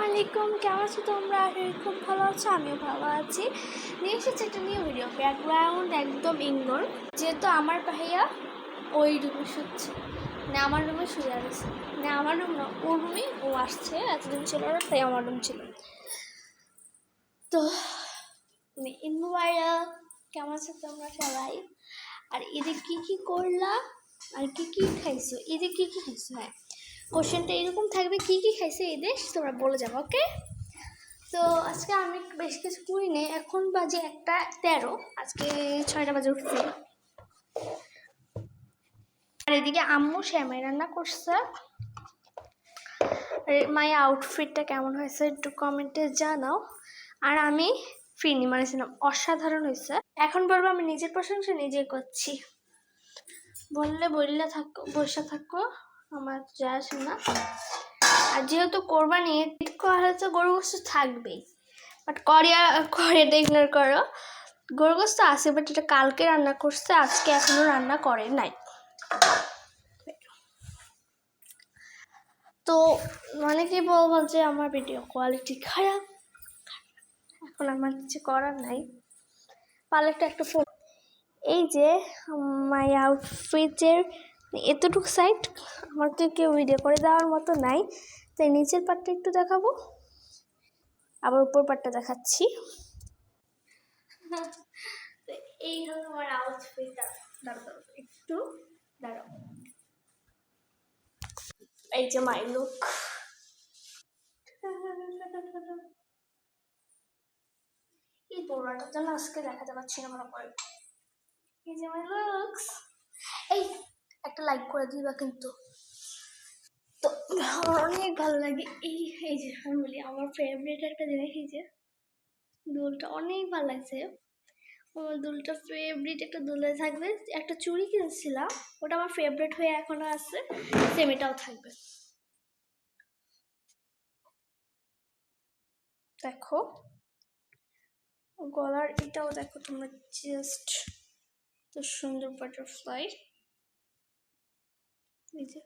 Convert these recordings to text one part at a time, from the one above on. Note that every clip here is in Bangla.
আলাইকুম, কেমন আছো তোমরা? খুব ভালো আছো, আমিও ভালো আছি। নিয়ে এসেছি একটা নিউ ভিডিও। ব্যাকগ্রাউন্ড একদম ইগনোর, যেহেতু আমার ভাইয়া ওই রুমে শুচ্ছে, না আমার রুমে শুয়ে আছে, না আমার রুম না ওর রুমে ও আসছে, এতদিন ছিল না তাই আমার রুম ছিল। তো ইন্নু ভাইয়া কেমন আছো তোমরা সবাই? আর ঈদে কী কী করলা আর কী কী খাইছো? ঈদে কী কী খাইছো? হ্যাঁ, কোশ্চেনটা এরকম থাকবে, কী কী খাইছে ঈদে তোমরা বলে যাবো, ওকে? তো আজকে আমি বেশ কিছু করি নেই, এখন বাজে 1:13, আজকে 6টা বাজে উঠছি। আর এদিকে আম্মু শ্যামাই রান্না করছে। মাই আউটফিটটা কেমন হয়েছে একটু কমেন্টে জানাও। আর আমি ফিরনি মানেছিলাম, অসাধারণ হয়েছে। এখন বলবো আমি নিজের প্রশংসা নিজে করছি, বললে বললে থাকো, বসে থাকো, আমার যা আসে না। আর যেহেতু কোরবানি হয়তো গরু গোস্ত থাকবেই, বাট করিয়াটা ইগনোর করো। গরু গোস্ত আছে, বাট এটা কালকে রান্না করছে, আজকে এখনো রান্না করে নাই। তো অনেকেই বলবো যে আমার ভিডিও কোয়ালিটি খারাপ, এখন আমার কিছু করার নাই, পারলে একটা ফোন। এই যে মাই আউটফিটের এতটুকু সাইড আমার তো কেউ ভিডিও করে দেওয়ার মতো নাই, তাই নিচের পার্টটা একটু দেখাবো, আবার উপর পার্টটা দেখাচ্ছি। এই হলো আমার আউটফিটটা। দাঁড়াও একটু দাঁড়াও, এই যে মাই লুক। এই পোড়াটার জন্য আজকে দেখাতে পারছি না ভালো করে। এই যে মাই লুকস। এই একটা লাইক করে দিবা কিন্তু। তো আমার অনেক ভালো লাগে এই এই যে আমি বলি আমার ফেভারিট একটা জিনিস, এই যে দুলটা অনেক ভালো লাগছে। আমার দুলটা ফেভারিট, একটা দুলে থাকবে। একটা চুড়ি কিনেছিলাম, ওটা আমার ফেভারিট হয়ে এখনো আছে, সেম এটাও থাকবে। দেখো গলার এটাও দেখো তোমরা, জাস্ট তো সুন্দর বাটারফ্লাই। এই যে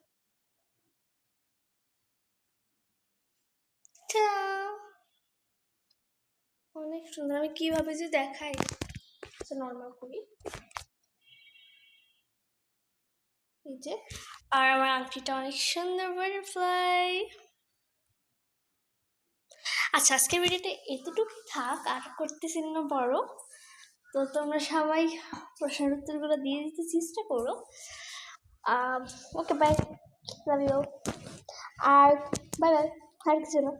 অনেক সুন্দর। আমি কিভাবে যে দেখাই, নর্মাল করি, এই যে। আর আমার আংটিটা অনেক সুন্দর বাটারফ্লাই। আচ্ছা, আজকের ভিডিওটা এতটুকু থাক, আর করতেছি না বড়। তো তোমরা সবাই প্রশ্নের উত্তরগুলো দিয়ে দিতে চেষ্টা করো। Okay, bye, love you. আর বাই বাই, আর কিছু না।